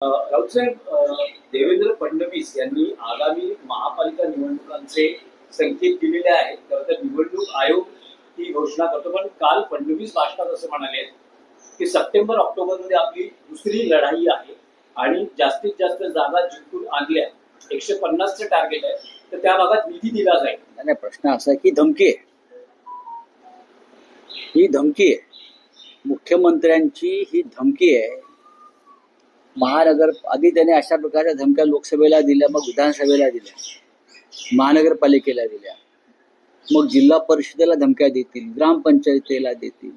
राऊत साहेब, देवेंद्र फडणवीस यांनी आगामी महापालिका निवडणुकांचे संकेत दिलेले आहेत. तर निवडणूक आयोग ही घोषणा करतो, पण काल फडणवीस भाषणात असं म्हणाले की सप्टेंबर ऑक्टोबरमध्ये आपली दुसरी लढाई आहे आणि जास्तीत जास्त जागा जिंकून आणल्या 150चं टार्गेट आहे, तर त्या भागात निधी दिला जाईल. नाही, प्रश्न असा की धमकी आहे, ही धमकी आहे, मुख्यमंत्र्यांची ही धमकी आहे. महानगर आधी त्याने अशा प्रकारच्या धमक्या लोकसभेला दिल्या, मग विधानसभेला दिल्या, महानगरपालिकेला दिल्या, मग जिल्हा परिषदेला धमक्या देतील, ग्रामपंचायतीला देतील.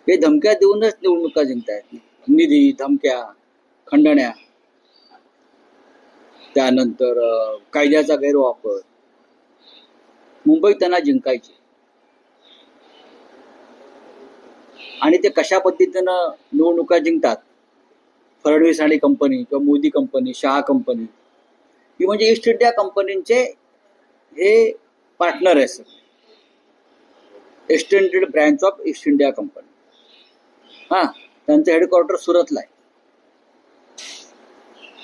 हे धमक्या देऊनच निवडणुका जिंकतायत. निधी, धमक्या, खंडण्या, त्यानंतर कायद्याचा गैरवापर. मुंबई त्यांना जिंकायची आणि ते कशा पद्धतीनं निवडणुका जिंकतात. फडणवीस आणि कंपनी किंवा मोदी कंपनी, शहा कंपनी, ही म्हणजे ईस्ट इंडिया कंपनीचे हे पार्टनर आहे. सगळे extended branch of east India company. त्यांचं हेडक्वार्टर सुरतला आहे.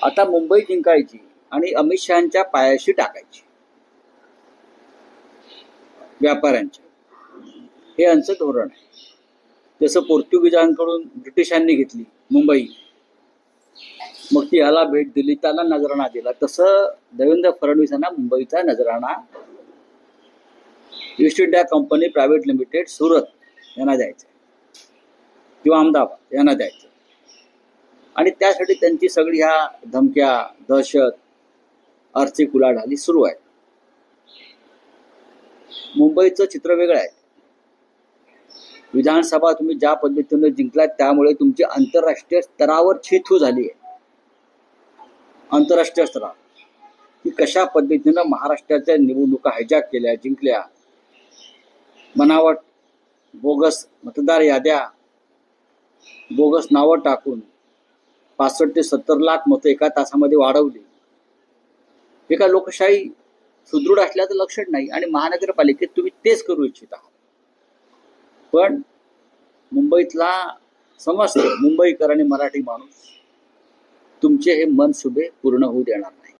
आता मुंबई जिंकायची आणि अमित शहांच्या पायाशी टाकायची व्यापाऱ्यांच्या, हे यांचं धोरण आहे. जसं पोर्तुगीजांकडून ब्रिटिशांनी घेतली मुंबई, मग ती याला भेट दिली, त्याला नजराणा दिला, तसं देवेंद्र फडणवीसांना मुंबईचा नजराणा east India company private limited Surat यांना द्यायचं किंवा अहमदाबाद यांना द्यायचं. आणि त्यासाठी त्यांची सगळी ह्या धमक्या, दहशत, आर्थिक उलाढाली सुरू आहे. मुंबईचं चित्र वेगळं आहे. विधानसभा तुम्ही ज्या पद्धतीने जिंकलात त्यामुळे तुमची आंतरराष्ट्रीय स्तरावर छिथू झाली आहे. आंतरराष्ट्रीय स्तरावर की कशा पद्धतीनं महाराष्ट्राच्या निवडणुका हायजॅक केल्या, जिंकल्या, बनावट, बोगस मतदार याद्या, बोगस नावं टाकून 65 ते 70 लाख मतं एका तासामध्ये वाढवली. हे का लोकशाही सुदृढ असल्याचं लक्षण नाही. आणि महानगरपालिकेत तुम्ही तेच करू इच्छित आहात. पण मुंबईतला समस्त मुंबईकर आणि मराठी माणूस तुमचे हे मनसुबे पूर्ण होऊ देणार नाही.